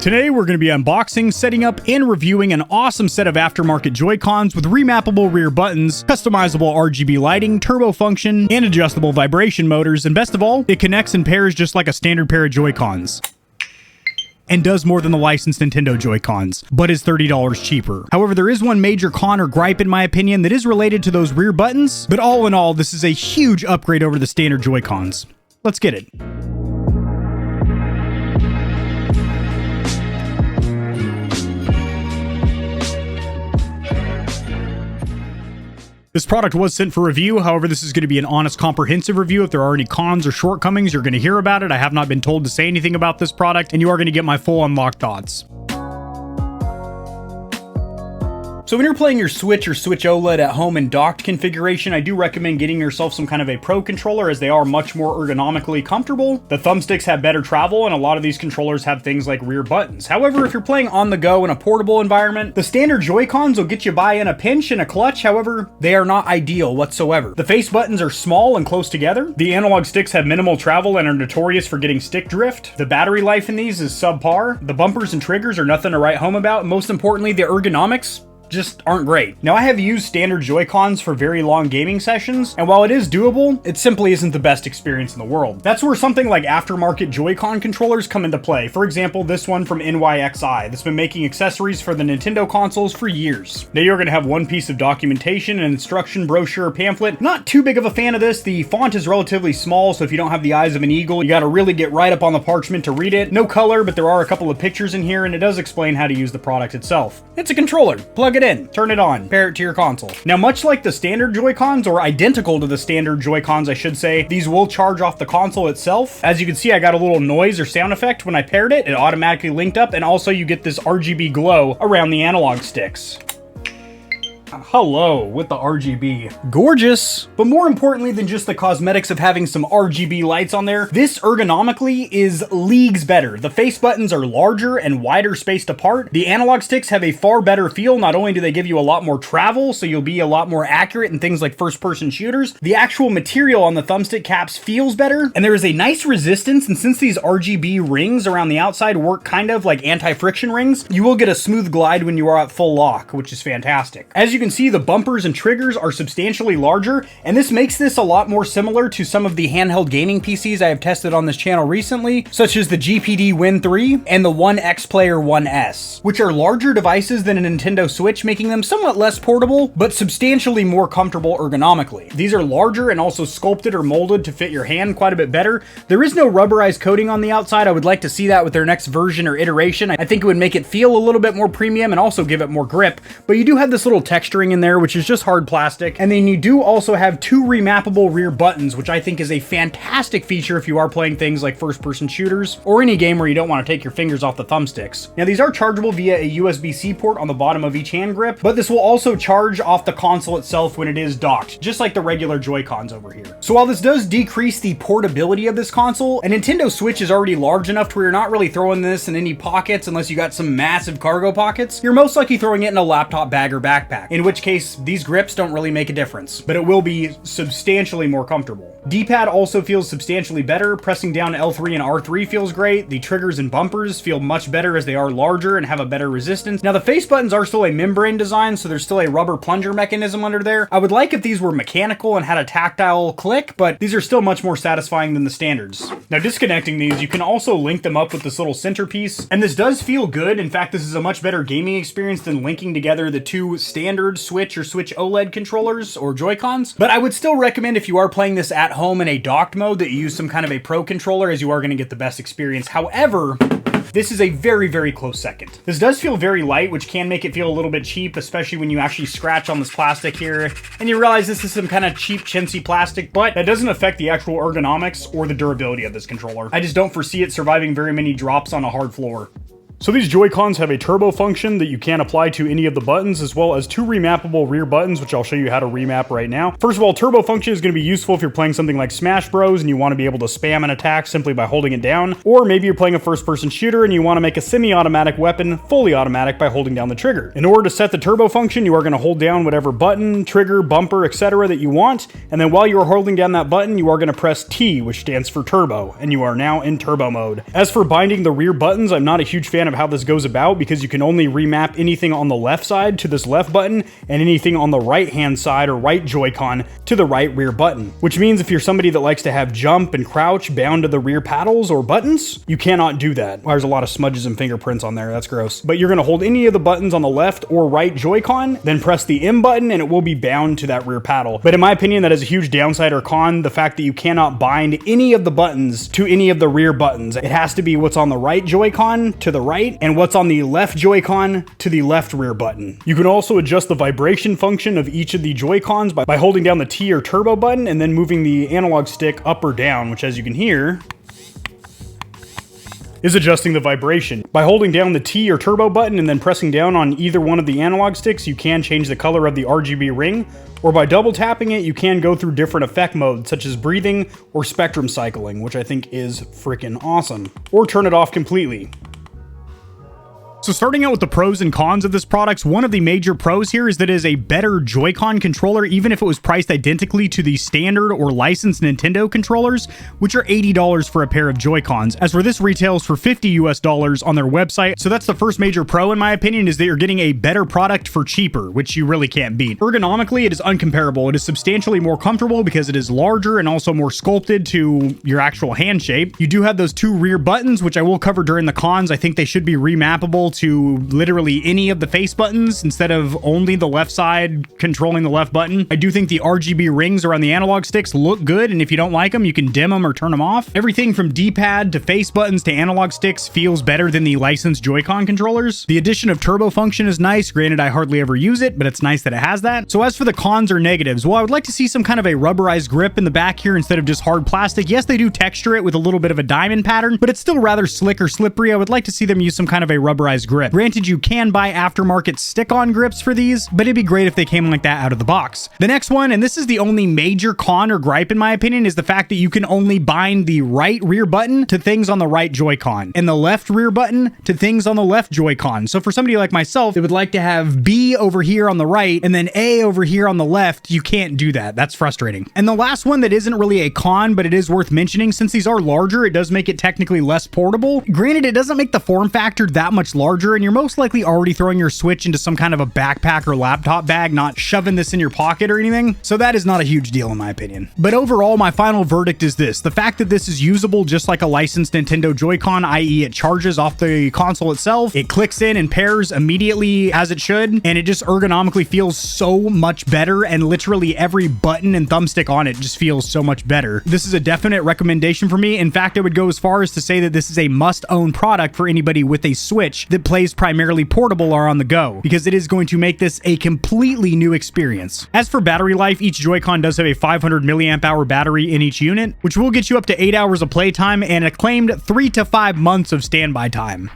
Today we're going to be unboxing, setting up, and reviewing an awesome set of aftermarket Joy-Cons with remappable rear buttons, customizable RGB lighting, turbo function, and adjustable vibration motors, and best of all, it connects and pairs just like a standard pair of Joy-Cons. And does more than the licensed Nintendo Joy-Cons, but is $30 cheaper. However, there is one major con or gripe in my opinion that is related to those rear buttons, but all in all, this is a huge upgrade over the standard Joy-Cons. Let's get it. This product was sent for review, however this is going to be an honest, comprehensive review. If there are any cons or shortcomings, you're going to hear about it. I have not been told to say anything about this product, and you are going to get my full unlocked thoughts. So when you're playing your Switch or Switch OLED at home in docked configuration, I do recommend getting yourself some kind of a Pro controller as they are much more ergonomically comfortable. The thumbsticks have better travel and a lot of these controllers have things like rear buttons. However, if you're playing on the go in a portable environment, the standard Joy-Cons will get you by in a pinch and a clutch. However, they are not ideal whatsoever. The face buttons are small and close together. The analog sticks have minimal travel and are notorious for getting stick drift. The battery life in these is subpar. The bumpers and triggers are nothing to write home about. And most importantly, the ergonomics just aren't great. Now, I have used standard Joy-Cons for very long gaming sessions, and while it is doable, it simply isn't the best experience in the world. That's where something like aftermarket Joy-Con controllers come into play. For example, this one from NYXI that's been making accessories for the Nintendo consoles for years. Now, you're going to have one piece of documentation, an instruction brochure, pamphlet. Not too big of a fan of this. The font is relatively small, so if you don't have the eyes of an eagle, you got to really get right up on the parchment to read it. No color, but there are a couple of pictures in here, and it does explain how to use the product itself. It's a controller. Plug it in, turn it on, pair it to your console. Now, much like the standard Joy-Cons, or identical to the standard Joy-Cons, I should say, these will charge off the console itself. As you can see, I got a little noise or sound effect when I paired it. It automatically linked up, and also you get this RGB glow around the analog sticks. Hello with the RGB. Gorgeous. But more importantly than just the cosmetics of having some RGB lights on there, this ergonomically is leagues better. The face buttons are larger and wider spaced apart. The analog sticks have a far better feel. Not only do they give you a lot more travel, so you'll be a lot more accurate in things like first-person shooters, the actual material on the thumbstick caps feels better, and there is a nice resistance, and since these RGB rings around the outside work kind of like anti-friction rings, you will get a smooth glide when you are at full lock, which is fantastic. As you can see, the bumpers and triggers are substantially larger, and this makes this a lot more similar to some of the handheld gaming PCs I have tested on this channel recently, such as the GPD Win 3 and the One X Player 1S, which are larger devices than a Nintendo Switch, making them somewhat less portable, but substantially more comfortable ergonomically. These are larger and also sculpted or molded to fit your hand quite a bit better. There is no rubberized coating on the outside. I would like to see that with their next version or iteration. I think it would make it feel a little bit more premium and also give it more grip, but you do have this little texturing in there, which is just hard plastic. And then you do also have two remappable rear buttons, which I think is a fantastic feature if you are playing things like first-person shooters or any game where you don't want to take your fingers off the thumbsticks. Now, these are chargeable via a USB-C port on the bottom of each hand grip, but this will also charge off the console itself when it is docked, just like the regular Joy-Cons over here. So while this does decrease the portability of this console, a Nintendo Switch is already large enough to where you're not really throwing this in any pockets unless you got some massive cargo pockets. You're most likely throwing it in a laptop bag or backpack, in which case these grips don't really make a difference, but it will be substantially more comfortable. D-pad also feels substantially better. Pressing down L3 and R3 feels great. The triggers and bumpers feel much better as they are larger and have a better resistance. Now, the face buttons are still a membrane design, so there's still a rubber plunger mechanism under there. I would like if these were mechanical and had a tactile click, but these are still much more satisfying than the standards. Now, disconnecting these, you can also link them up with this little centerpiece, and this does feel good. In fact, this is a much better gaming experience than linking together the two standard Switch or Switch OLED controllers or Joy-Cons, but I would still recommend if you are playing this at home in a docked mode that you use some kind of a Pro controller, as you are going to get the best experience. However, this is a very, very close second. This does feel very light, which can make it feel a little bit cheap, especially when you actually scratch on this plastic here, and you realize this is some kind of cheap, chintzy plastic, but that doesn't affect the actual ergonomics or the durability of this controller. I just don't foresee it surviving very many drops on a hard floor. So these Joy-Cons have a turbo function that you can apply to any of the buttons, as well as two remappable rear buttons, which I'll show you how to remap right now. First of all, turbo function is going to be useful if you're playing something like Smash Bros. And you want to be able to spam an attack simply by holding it down, or maybe you're playing a first-person shooter and you want to make a semi-automatic weapon fully automatic by holding down the trigger. In order to set the turbo function, you are going to hold down whatever button, trigger, bumper, etc. that you want, and then while you are holding down that button, you are going to press T, which stands for turbo, and you are now in turbo mode. As for binding the rear buttons, I'm not a huge fan fan of how this goes about because you can only remap anything on the left side to this left button and anything on the right hand side or right Joy-Con to the right rear button. Which means if you're somebody that likes to have jump and crouch bound to the rear paddles or buttons, you cannot do that. There's a lot of smudges and fingerprints on there, that's gross. But you're gonna hold any of the buttons on the left or right Joy-Con, then press the M button and it will be bound to that rear paddle. But in my opinion, that is a huge downside or con, the fact that you cannot bind any of the buttons to any of the rear buttons. It has to be what's on the right Joy-Con to the right and what's on the left Joy-Con to the left rear button. You can also adjust the vibration function of each of the Joy-Cons by holding down the T or turbo button and then moving the analog stick up or down, which as you can hear, is adjusting the vibration. By holding down the T or turbo button and then pressing down on either one of the analog sticks, you can change the color of the RGB ring, or by double tapping it, you can go through different effect modes, such as breathing or spectrum cycling, which I think is freaking awesome. Or turn it off completely. So starting out with the pros and cons of this product, one of the major pros here is that it is a better Joy-Con controller, even if it was priced identically to the standard or licensed Nintendo controllers, which are $80 for a pair of Joy-Cons. As for this, retails for $50 US on their website. So that's the first major pro, in my opinion, is that you're getting a better product for cheaper, which you really can't beat. Ergonomically, it is uncomparable. It is substantially more comfortable because it is larger and also more sculpted to your actual hand shape. You do have those two rear buttons, which I will cover during the cons. I think they should be remappable to literally any of the face buttons instead of only the left side controlling the left button. I do think the RGB rings around the analog sticks look good, and if you don't like them, you can dim them or turn them off. Everything from D-pad to face buttons to analog sticks feels better than the licensed Joy-Con controllers. The addition of turbo function is nice. Granted, I hardly ever use it, but it's nice that it has that. So as for the cons or negatives, well, I would like to see some kind of a rubberized grip in the back here instead of just hard plastic. Yes, they do texture it with a little bit of a diamond pattern, but it's still rather slick or slippery. I would like to see them use some kind of a rubberized grip. Granted, you can buy aftermarket stick-on grips for these, but it'd be great if they came like that out of the box. The next one, and this is the only major con or gripe in my opinion, is the fact that you can only bind the right rear button to things on the right Joy-Con and the left rear button to things on the left Joy-Con. So for somebody like myself that would like to have B over here on the right and then A over here on the left, you can't do that. That's frustrating. And the last one that isn't really a con, but it is worth mentioning, since these are larger, it does make it technically less portable. Granted, it doesn't make the form factor that much larger, and you're most likely already throwing your Switch into some kind of a backpack or laptop bag, not shoving this in your pocket or anything. So that is not a huge deal in my opinion. But overall, my final verdict is this: the fact that this is usable just like a licensed Nintendo Joy-Con, i.e. it charges off the console itself, it clicks in and pairs immediately as it should, and it just ergonomically feels so much better, and literally every button and thumbstick on it just feels so much better. This is a definite recommendation for me. In fact, I would go as far as to say that this is a must-own product for anybody with a Switch that plays primarily portable or on the go, because it is going to make this a completely new experience. As for battery life, each Joy-Con does have a 500 milliamp hour battery in each unit, which will get you up to 8 hours of playtime and a claimed 3 to 5 months of standby time.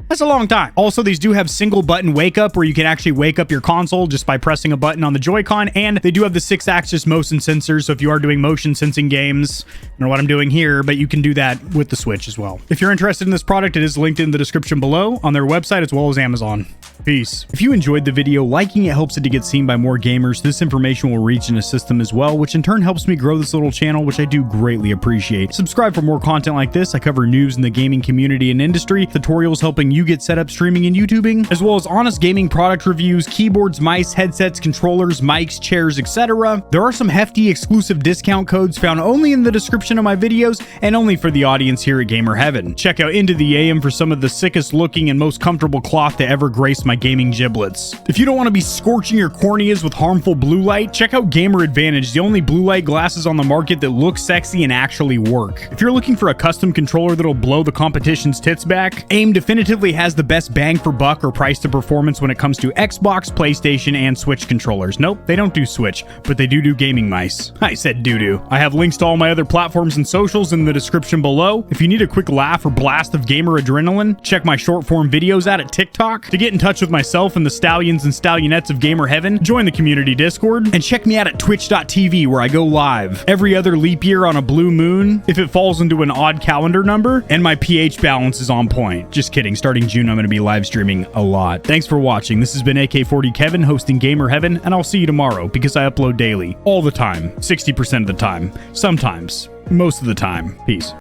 That's a long time. Also, these do have single button wake up, where you can actually wake up your console just by pressing a button on the Joy-Con, and they do have the 6-axis motion sensor, so if you are doing motion sensing games, I don't know what I'm doing here, but you can do that with the Switch as well. If you're interested in this product, it is linked in the description below on their website as well as Amazon. Peace. If you enjoyed the video, liking it helps it to get seen by more gamers. This information will reach and assist them as well, which in turn helps me grow this little channel, which I do greatly appreciate. Subscribe for more content like this. I cover news in the gaming community and industry, tutorials helping you get set up streaming and YouTubing, as well as honest gaming product reviews, keyboards, mice, headsets, controllers, mics, chairs, etc. There are some hefty exclusive discount codes found only in the description of my videos and only for the audience here at Gamer Heaven. Check out Into the AM for some of the sickest looking and most comfortable cloth to ever grace my gaming giblets. If you don't want to be scorching your corneas with harmful blue light, check out Gamer Advantage, the only blue light glasses on the market that look sexy and actually work. If you're looking for a custom controller that'll blow the competition's tits back, AIM definitively has the best bang for buck or price to performance when it comes to Xbox, PlayStation, and Switch controllers. Nope, they don't do Switch, but they do gaming mice. I said doo-doo. I have links to all my other platforms and socials in the description below. If you need a quick laugh or blast of gamer adrenaline, check my short form videos out at TikTok. To get in touch with myself and the Stallions and Stallionettes of Gamer Heaven, join the community Discord, and check me out at twitch.tv where I go live every other leap year on a blue moon if it falls into an odd calendar number, and my pH balance is on point. Just kidding, starting June I'm going to be live streaming a lot. Thanks for watching. This has been AK40 Kevin hosting Gamer Heaven, and I'll see you tomorrow because I upload daily, all the time, 60% of the time, sometimes, most of the time. Peace.